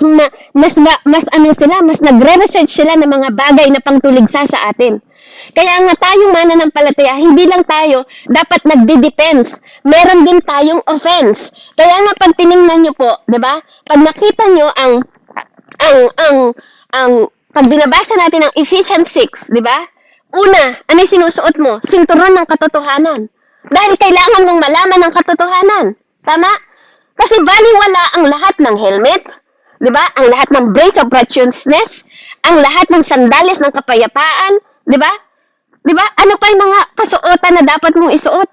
Speaker 1: nagre-research sila ng mga bagay na pangtuligsa sa atin. Kaya nga tayong mananampalataya, hindi lang tayo dapat nagde-depends. Meron din tayong offense. Kaya nga pag tiningnan nyo po, 'di ba? Pag nakita nyo pag binabasa natin ang Ephesians 6, 'di ba? Una, ano yung sinusuot mo? Sinturon ng katotohanan. Dahil kailangan mong malaman ang katotohanan. Tama? Kasi baliwala ang lahat ng helmet, 'di ba? Ang lahat ng brace of righteousness, ang lahat ng sandales ng kapayapaan, 'di ba? 'Di ba? Ano pa yung mga kasuotan na dapat mong isuot?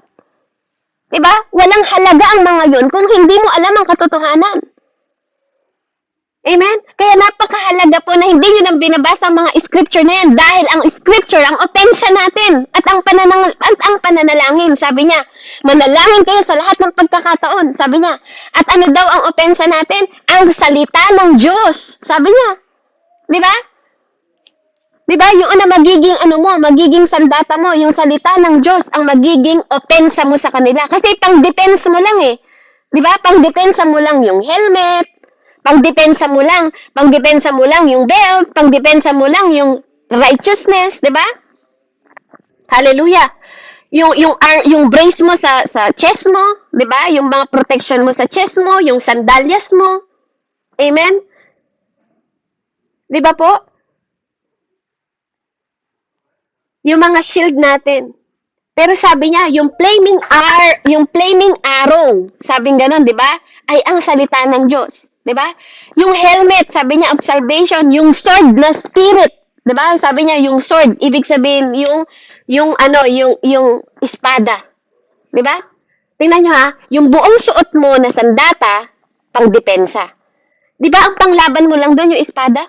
Speaker 1: 'Di ba? Walang halaga ang mga 'yon kung hindi mo alam ang katotohanan. Amen? Kaya napakahalaga po na hindi nyo nang binabasa ang mga scripture na yan dahil ang scripture ang opensa natin at ang pananalangin. Sabi niya, manalangin kayo sa lahat ng pagkakataon. Sabi niya, at ano daw ang opensa natin? Ang salita ng Diyos. Sabi niya. 'Di ba? 'Di ba? Yung magiging sandata mo, yung salita ng Diyos ang magiging opensa mo sa kanila. Kasi pang-depensa mo lang eh. 'Di ba? Pang-depensa mo lang yung helmet, pang-depensa mo lang yung belt, pang-depensa mo lang yung righteousness, 'di ba? Hallelujah. Yung brace mo sa chest mo, 'di ba? Yung mga protection mo sa chest mo, yung sandalyas mo. Amen. 'Di ba po? Yung mga shield natin. Pero sabi niya, yung flaming arrow, sabing gano'n, 'di ba? Ay ang salita ng Diyos, 'di ba? Yung helmet, sabi niya, of salvation, yung sword na spirit, 'di ba? Sabi niya, yung sword, ibig sabihin yung espada. 'Di ba? Tingnan niyo ha, yung buong suot mo na sandata, pang-depensa. 'Di ba ang panglaban mo lang doon yung espada?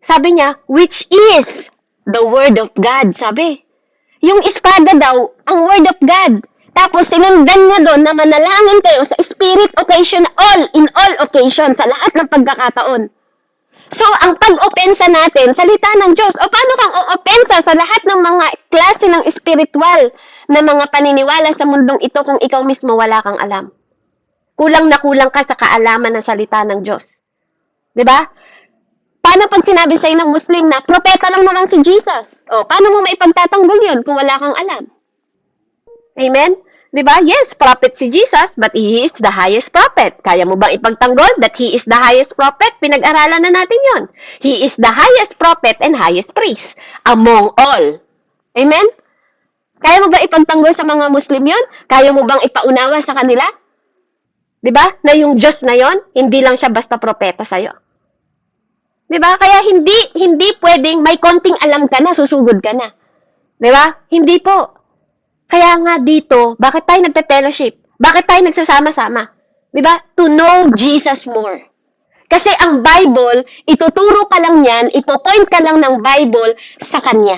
Speaker 1: Sabi niya, which is the word of God, sabi. Yung espada daw, ang word of God. Tapos, sinundan niya doon na manalangin kayo sa spirit occasion, in all occasion, sa lahat ng pagkakataon. So, ang pag-opensa natin, salita ng Diyos. O paano kang o-opensa sa lahat ng mga klase ng spiritual na mga paniniwala sa mundong ito kung ikaw mismo wala kang alam? Kulang na kulang ka sa kaalaman ng salita ng Diyos. 'Di ba? Paano pag sinabi sa'yo ng Muslim na propeta lang naman si Jesus? O, paano mo maipagtatanggol yun kung wala kang alam? Amen? Diba? Yes, prophet si Jesus, but He is the highest prophet. Kaya mo bang ipagtanggol that He is the highest prophet? Pinag-aralan na natin yon. He is the highest prophet and highest priest among all. Amen? Kaya mo ba ipagtanggol sa mga Muslim yon? Kaya mo bang ipaunawa sa kanila? Diba? Na yung Diyos na yon, hindi lang siya basta propeta sa'yo. 'Di ba? Kaya hindi pwedeng may konting alam ka na, susugod ka na. 'Di ba? Hindi po. Kaya nga dito, bakit tayo nagpe-fellowship? Bakit tayo nagsasama-sama? 'Di ba? To know Jesus more. Kasi ang Bible, ituturo ka lang yan, ipo-point ka lang ng Bible sa Kanya.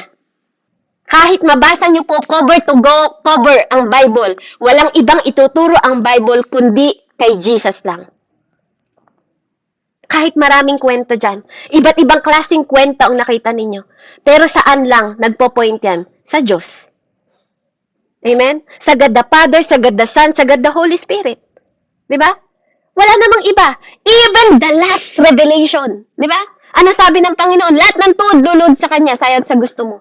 Speaker 1: Kahit mabasa niyo po cover to cover ang Bible, walang ibang ituturo ang Bible kundi kay Jesus lang. Kahit maraming kwento dyan. Iba't ibang klaseng kwento ang nakita ninyo. Pero saan lang nagpo-point yan? Sa Diyos. Amen? Sa God the Father, sa God the Son, sa God the Holy Spirit. Diba? Wala namang iba. Even the last revelation. Diba? Ano sabi ng Panginoon? Lahat ng tuhod lulod sa Kanya, sayad sa gusto mo.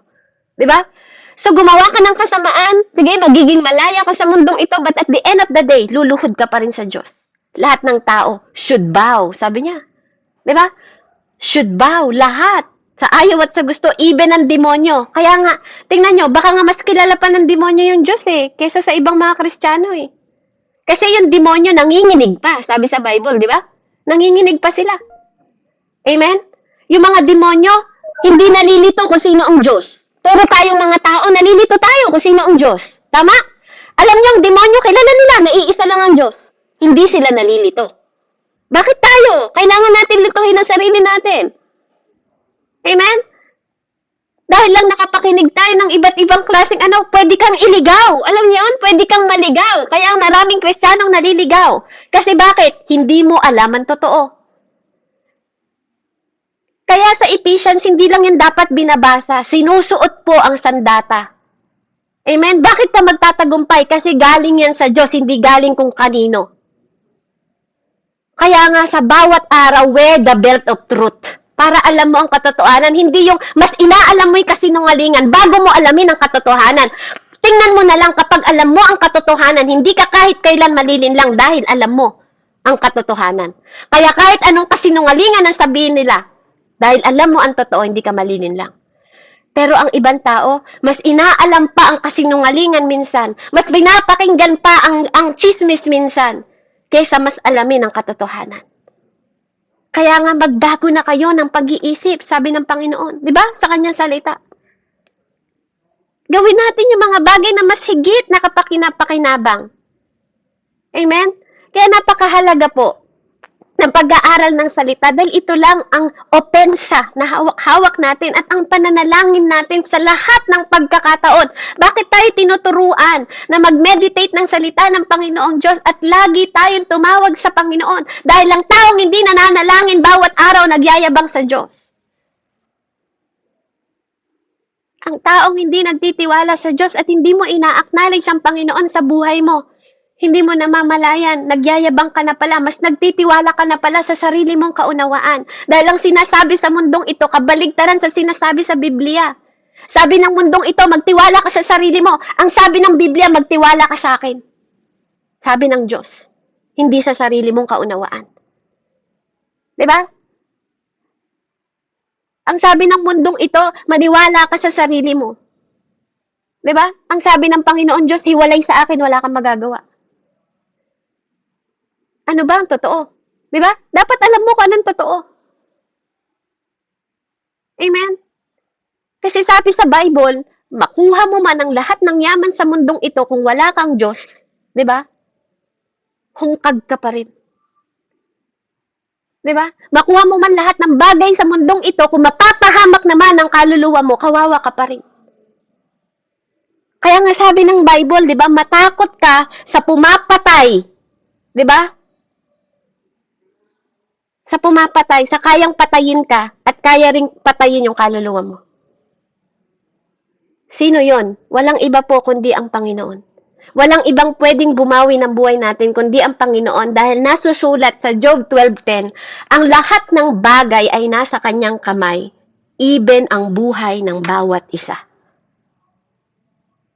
Speaker 1: Diba? So, gumawa ka ng kasamaan. Sige, magiging malaya ka sa mundong ito, but at the end of the day, luluhod ka pa rin sa Diyos. Lahat ng tao should bow, sabi niya. Diba? Should bow, lahat. Sa ayaw at sa gusto, even ang demonyo. Kaya nga, tingnan nyo, baka nga mas kilala pa ng demonyo yung Diyos kaysa sa ibang mga Kristiyano Kasi yung demonyo nanginginig pa, sabi sa Bible, di ba? Nanginginig pa sila. Amen? Yung mga demonyo, hindi nalilito kung sino ang Diyos. Pero tayong mga tao, nalilito tayo kung sino ang Diyos. Tama? Alam niyo, ang demonyo, kilala nila, naiisa lang ang Diyos. Hindi sila nalilito. Bakit tayo? Kailangan natin lituhin ang sarili natin. Amen? Dahil lang nakapakinig tayo ng iba't ibang klaseng pwede kang iligaw. Alam niyo yun? Pwede kang maligaw. Kaya ang maraming Kristiyanong naliligaw. Kasi bakit? Hindi mo alam ang totoo. Kaya sa Ephesians, hindi lang yan dapat binabasa. Sinusuot po ang sandata. Amen? Bakit ka magtatagumpay? Kasi galing yan sa Diyos, hindi galing kung kanino. Kaya nga sa bawat araw, wear the belt of truth. Para alam mo ang katotohanan. Hindi yung mas inaalam mo yung kasinungalingan bago mo alamin ang katotohanan. Tingnan mo na lang kapag alam mo ang katotohanan, hindi ka kahit kailan malilinlang dahil alam mo ang katotohanan. Kaya kahit anong kasinungalingan ang sabihin nila, dahil alam mo ang totoo, hindi ka malilinlang. Pero ang ibang tao, mas inaalam pa ang kasinungalingan minsan. Mas binapakinggan pa ang chismis minsan kaysa mas alamin ang katotohanan. Kaya nga magbago na kayo ng pag-iisip, sabi ng Panginoon. Di ba? Sa kanyang salita. Gawin natin yung mga bagay na mas higit na kapakinapakinabang. Amen? Kaya napakahalaga po ng pag-aaral ng salita dahil ito lang ang opensa na hawak-hawak natin at ang pananalangin natin sa lahat ng pagkakataon. Bakit tayo tinuturuan na mag-meditate ng salita ng Panginoong Diyos at lagi tayong tumawag sa Panginoon? Dahil lang taong hindi nananalangin bawat araw nagyayabang sa Diyos. Ang taong hindi nagtitiwala sa Diyos at hindi mo ina-acknowledge ang Panginoon sa buhay mo, hindi mo namamalayan, nagyayabang ka na pala, mas nagtitiwala ka na pala sa sarili mong kaunawaan. Dahil ang sinasabi sa mundong ito, kabaligtaran sa sinasabi sa Biblia. Sabi ng mundong ito, magtiwala ka sa sarili mo. Ang sabi ng Biblia, magtiwala ka sa akin. Sabi ng Diyos, hindi sa sarili mong kaunawaan. Diba? Ang sabi ng mundong ito, maniwala ka sa sarili mo. Diba? Ang sabi ng Panginoon Diyos, hiwalay sa akin, wala kang magagawa. Ano ba ang totoo? Di ba? Dapat alam mo kung anong totoo. Amen? Kasi sabi sa Bible, makuha mo man ang lahat ng yaman sa mundong ito kung wala kang Diyos. Di ba? Hungkag ka pa rin. Di ba? Makuha mo man lahat ng bagay sa mundong ito kung mapapahamak naman ang kaluluwa mo, kawawa ka pa rin. Kaya nga sabi ng Bible, di ba, matakot ka sa pumapatay. Di ba? Sa pumapatay, sa kayang patayin ka at kaya ring patayin yung kaluluwa mo. Sino yon? Walang iba po kundi ang Panginoon. Walang ibang pwedeng bumawi ng buhay natin kundi ang Panginoon dahil nasusulat sa Job 12:10, ang lahat ng bagay ay nasa kanyang kamay, even ang buhay ng bawat isa.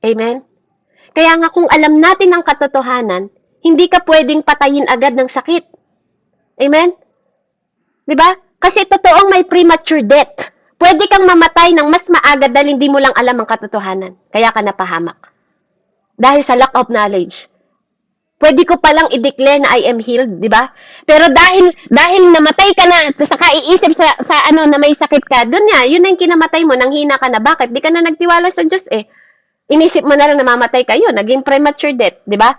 Speaker 1: Amen? Kaya nga kung alam natin ang katotohanan, hindi ka pwedeng patayin agad ng sakit. Amen? Diba? Kasi totoong may premature death. Pwede kang mamatay ng mas maaga dahil hindi mo lang alam ang katotohanan. Kaya ka napahamak. Dahil sa lack of knowledge. Pwede ko palang i-declare na I am healed, di ba? Pero dahil namatay ka na, saka iisip sa na may sakit ka, dun nga, yun na yung kinamatay mo, nanghina ka na. Bakit? Di ka na nagtiwala sa Diyos eh. Inisip mo na lang na mamatay kayo, naging premature death, di ba?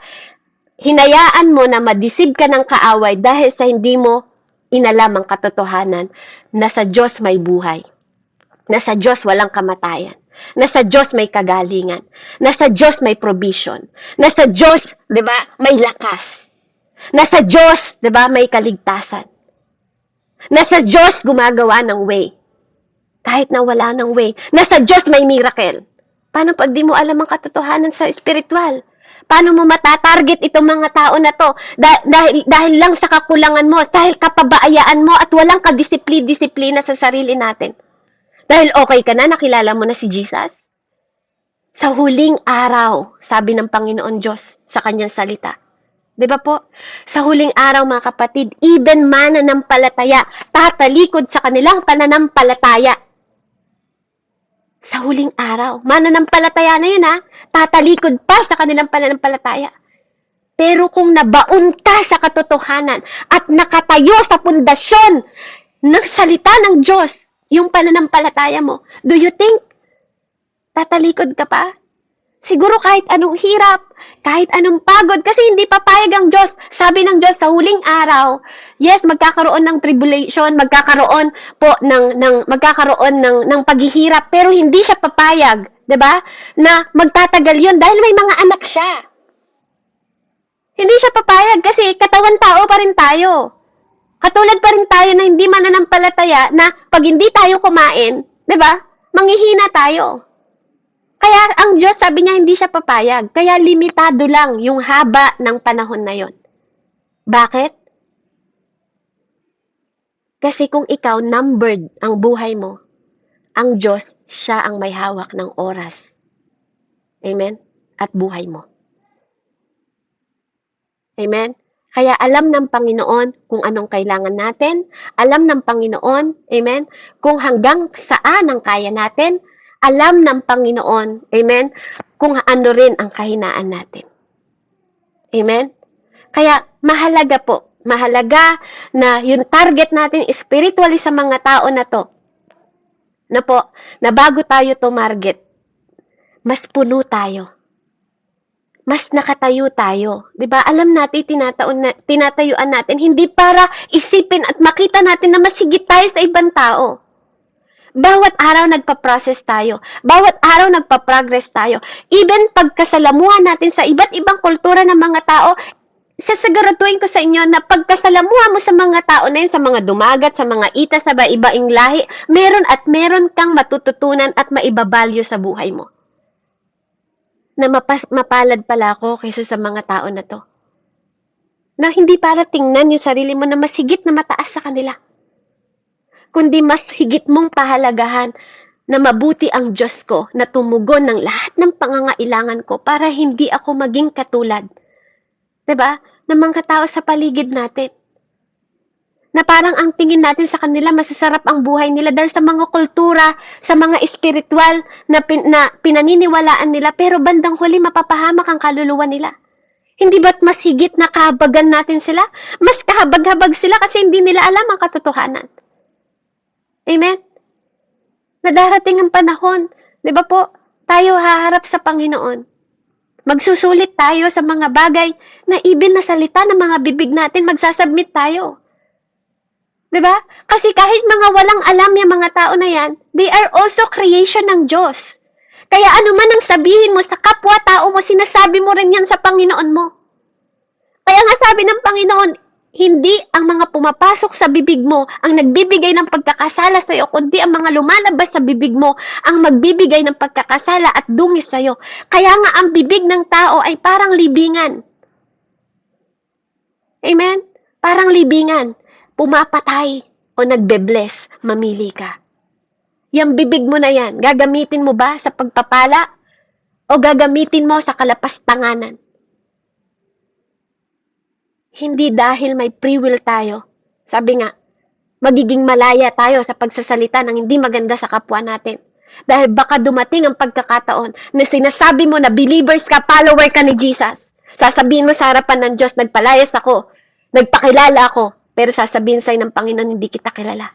Speaker 1: Hinayaan mo na madisib ka ng kaaway dahil sa hindi mo inalam ang katotohanan na sa Diyos may buhay, na sa Diyos walang kamatayan, na sa Diyos may kagalingan, na sa Diyos may provision, na sa Diyos, 'di ba, may lakas, na sa Diyos, 'di ba, may kaligtasan, na sa Diyos gumagawa ng way, kahit na wala ng way, na sa Diyos may miracle. Paano pag di mo alam ang katotohanan sa spiritual? Paano mo matatarget itong mga tao na to? Dahil lang sa kakulangan mo, dahil kapabayaan mo at walang kadisiplina sa sarili natin. Dahil okay ka na, nakilala mo na si Jesus. Sa huling araw, sabi ng Panginoon Diyos sa kanyang salita. Di ba po? Sa huling araw, mga kapatid, even mananampalataya, tatalikod sa kanilang pananampalataya. Sa huling araw. Mananampalataya na yun ha. Tatalikod pa sa kanilang pananampalataya. Pero kung nabaon ka sa katotohanan at nakatayo sa pundasyon ng salita ng Diyos, yung pananampalataya mo, do you think tatalikod ka pa? Siguro kahit anong hirap, kahit anong pagod, kasi hindi papayag ang Diyos. Sabi ng Diyos sa huling araw, Yes, magkakaroon ng tribulation, magkakaroon po ng paghihirap, pero hindi siya papayag, 'di ba? Na magtatagal 'yon dahil may mga anak siya. Hindi siya papayag kasi katawan tao pa rin tayo. Katulad pa rin tayo na hindi mananampalataya na pag hindi tayo kumain, 'di ba? Manghihina tayo. Kaya ang Diyos sabi niya hindi siya papayag. Kaya limitado lang yung haba ng panahon na 'yon. Bakit? Kasi kung ikaw numbered ang buhay mo, ang Diyos, siya ang may hawak ng oras. Amen? At buhay mo. Amen? Kaya alam ng Panginoon kung anong kailangan natin. Alam ng Panginoon, amen, kung hanggang saan ang kaya natin. Alam ng Panginoon, amen, kung ano rin ang kahinaan natin. Amen? Kaya mahalaga po, mahalaga na yung target natin spiritually sa mga tao na to, na po, na bago tayo tumarget, mas puno tayo. Mas nakatayo tayo. 'Di ba? Alam natin tinatayuan natin hindi para isipin at makita natin na mas higit tayo sa ibang tao. Bawat araw nagpa-process tayo. Bawat araw nagpa-progress tayo. Even pagkasalamuhan natin sa iba't ibang kultura ng mga tao, sasiguraduhin ko sa inyo na pagkasalamuha mo sa mga tao na yun, sa mga dumagat, sa mga ita, sa iba-ibang lahi, meron kang matututunan at maibabalyo sa buhay mo. Na mapalad pala ako kaysa sa mga tao na to. Na hindi para tingnan yung sarili mo na mas higit na mataas sa kanila. Kundi mas higit mong pahalagahan na mabuti ang Diyos ko na tumugon ng lahat ng pangangailangan ko para hindi ako maging katulad. 'Di ba? Ng mga tao sa paligid natin. Na parang ang tingin natin sa kanila, masasarap ang buhay nila dahil sa mga kultura, sa mga espiritual na pinaniniwalaan nila, pero bandang huli mapapahamak ang kaluluwa nila. Hindi ba't mas higit na kahabagan natin sila? Mas kahabag-habag sila kasi hindi nila alam ang katotohanan. Amen? Nadarating ang panahon, di ba po, tayo haharap sa Panginoon. Magsusulit tayo sa mga bagay na even na salita ng mga bibig natin, magsasubmit tayo. Diba? Kasi kahit mga walang alam yung mga tao na yan, they are also creation ng Diyos. Kaya ano man ang sabihin mo sa kapwa-tao mo, sinasabi mo rin yan sa Panginoon mo. Kaya nga sabi ng Panginoon, hindi ang mga pumapasok sa bibig mo ang nagbibigay ng pagkakasala sa iyo, kundi ang mga lumalabas sa bibig mo ang magbibigay ng pagkakasala at dungis sa iyo. Kaya nga ang bibig ng tao ay parang libingan. Amen? Parang libingan. Pumapatay o nagbe-bless, mamili ka. Yang bibig mo na yan, gagamitin mo ba sa pagpapala o gagamitin mo sa kalapastanganan? Hindi dahil may free will tayo. Sabi nga, magiging malaya tayo sa pagsasalita ng hindi maganda sa kapwa natin. Dahil baka dumating ang pagkakataon na sinasabi mo na believers ka, follower ka ni Jesus. Sasabihin mo sa harapan ng Diyos, nagpalayas ako, nagpakilala ako, pero sasabihin sa'yo ng Panginoon, hindi kita kilala.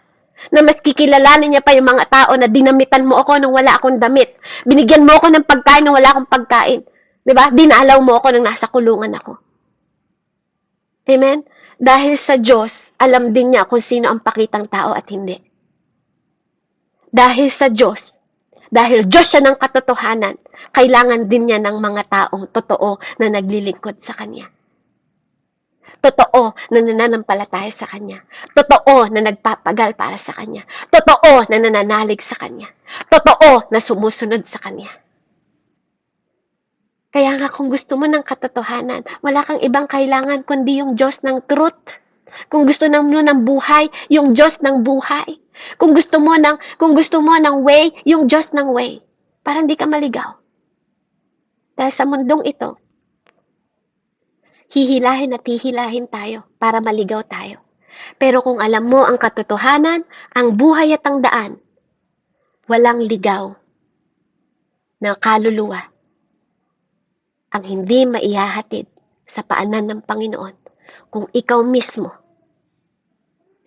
Speaker 1: Na mas kikilalanin niya pa yung mga tao na dinamitan mo ako nung wala akong damit. Binigyan mo ako ng pagkain nung wala akong pagkain. Diba? Dinalaw mo ako nung nasa kulungan ako. Amen? Dahil sa Diyos, alam din niya kung sino ang pakitang tao at hindi. Dahil sa Diyos, dahil Diyos siya ng katotohanan, kailangan din niya ng mga taong totoo na naglilingkod sa Kanya. Totoo na nananampalataya sa Kanya. Totoo na nagpapagal para sa Kanya. Totoo na nananalig sa Kanya. Totoo na sumusunod sa Kanya. Kaya nga kung gusto mo ng katotohanan, wala kang ibang kailangan kundi yung Diyos ng truth. Kung gusto mo ng buhay, yung Diyos ng buhay. Kung gusto mo ng way, yung Diyos ng way. Para hindi ka maligaw. Dahil sa mundong ito, hihilahin at hihilahin tayo para maligaw tayo. Pero kung alam mo ang katotohanan, ang buhay at ang daan, walang ligaw na kaluluwa ang hindi maihahatid sa paanan ng Panginoon kung ikaw mismo,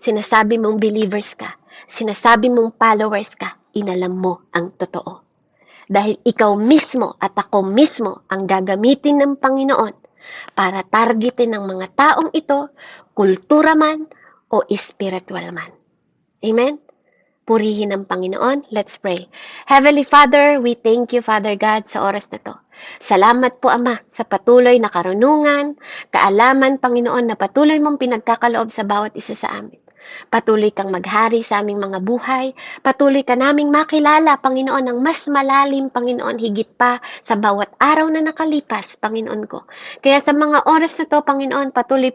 Speaker 1: sinasabi mong believers ka, sinasabi mong followers ka, inalam mo ang totoo. Dahil ikaw mismo at ako mismo ang gagamitin ng Panginoon para targetin ng mga taong ito, kultura man, o spiritual man. Amen? Purihin ang Panginoon. Let's pray. Heavenly Father, we thank you, Father God, sa oras na to. Salamat po, Ama, sa patuloy na karunungan, kaalaman, Panginoon, na patuloy mong pinagkakaloob sa bawat isa sa amin. Patuloy kang maghari sa aming mga buhay. Patuloy ka naming makilala, Panginoon, ng mas malalim, Panginoon, higit pa sa bawat araw na nakalipas, Panginoon ko. Kaya sa mga oras na to, Panginoon, patuloy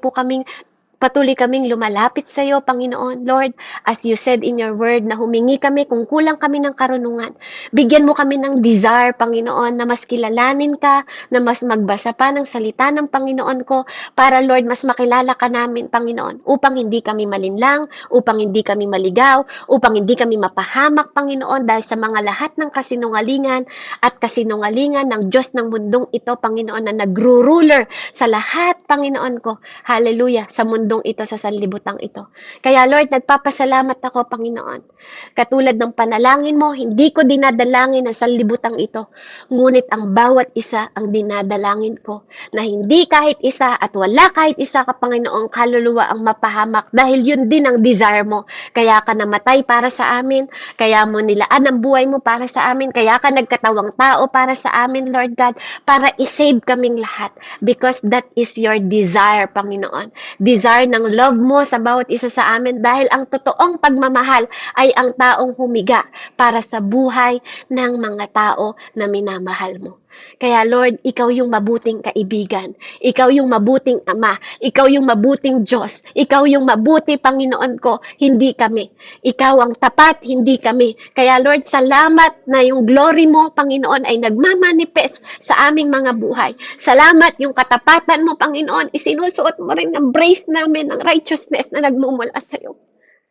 Speaker 1: kaming lumalapit sa iyo, Panginoon. Lord, as you said in your word na humingi kami kung kulang kami ng karunungan. Bigyan mo kami ng desire, Panginoon, na mas kilalanin ka, na mas magbasa pa ng salita ng Panginoon ko, para, Lord, mas makilala ka namin, Panginoon, upang hindi kami malinlang, upang hindi kami maligaw, upang hindi kami mapahamak, Panginoon, dahil sa mga lahat ng kasinungalingan at kasinungalingan ng Diyos ng mundong ito, Panginoon, na nagruruler sa lahat, Panginoon ko. Hallelujah, sa mundong ito, sa sanlibutang ito. Kaya Lord, nagpapasalamat ako, Panginoon. Katulad ng panalangin mo, hindi ko dinadalangin ang sanlibutang ito. Ngunit ang bawat isa ang dinadalangin ko, na hindi kahit isa at wala kahit isa ka, Panginoong kaluluwa ang mapahamak, dahil yun din ang desire mo. Kaya ka namatay para sa amin, kaya mo nilaan ang buhay mo para sa amin, kaya ka nagkatawang tao para sa amin, Lord God, para isave kaming lahat. Because that is your desire, Panginoon. Desire ng love mo sa bawat isa sa amin, dahil ang totoong pagmamahal ay ang taong humiga para sa buhay ng mga tao na minamahal mo. Kaya Lord, ikaw yung mabuting kaibigan, ikaw yung mabuting ama, ikaw yung mabuting Diyos, ikaw yung mabuti, Panginoon ko, hindi kami. Ikaw ang tapat, hindi kami. Kaya Lord, salamat na yung glory mo, Panginoon, ay nagmamanifest sa aming mga buhay. Salamat yung katapatan mo, Panginoon, isinusuot mo rin ang brace namin ng righteousness na nagmumula sa iyo.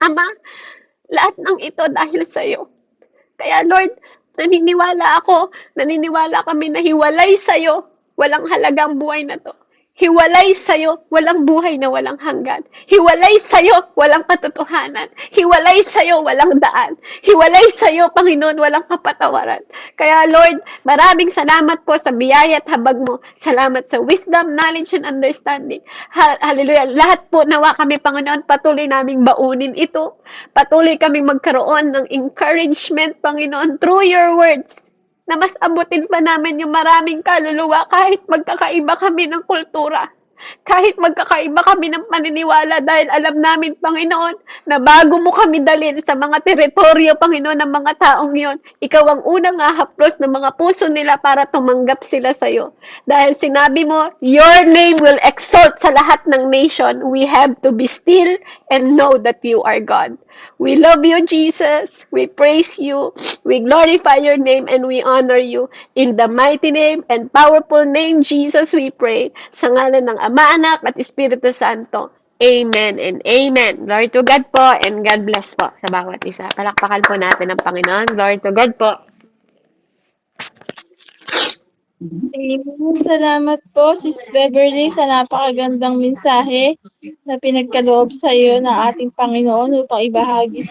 Speaker 1: Ama, lahat ng ito dahil sa iyo. Kaya Lord, naniniwala kami na hiwalay sa iyo, walang halagang buhay na to. Hiwalay sa'yo, walang buhay na walang hanggan. Hiwalay sa'yo, walang katotohanan. Hiwalay sa'yo, walang daan. Hiwalay sa'yo, Panginoon, walang kapatawaran. Kaya Lord, maraming salamat po sa biyaya at habag mo. Salamat sa wisdom, knowledge, and understanding. Hallelujah. Lahat po nawa kami, Panginoon, patuloy naming baunin ito. Patuloy kaming magkaroon ng encouragement, Panginoon, through your words, na mas abutin pa namin yung maraming kaluluwa kahit magkakaiba kami ng kultura. Kahit magkakaiba kami ng paniniwala, dahil alam namin, Panginoon, na bago mo kami dalhin sa mga teritoryo, Panginoon, ng mga taong yon, ikaw ang unang ahaplos ng mga puso nila para tumanggap sila sa iyo. Dahil sinabi mo, your name will exalt sa lahat ng nation. We have to be still and know that you are God. We love you, Jesus. We praise you. We glorify your name and we honor you. In the mighty name and powerful name, Jesus, we pray. Sa ngalan ng Ama, Anak, at Espiritu Santo. Amen and amen. Glory to God po and God bless po sa bawat isa. Palakpakan po natin ang Panginoon. Glory to God po.
Speaker 2: Amen. Salamat po, Sis Beverly, sa napakagandang mensahe na pinagkaloob sa iyo ng ating Panginoon upang ibahagi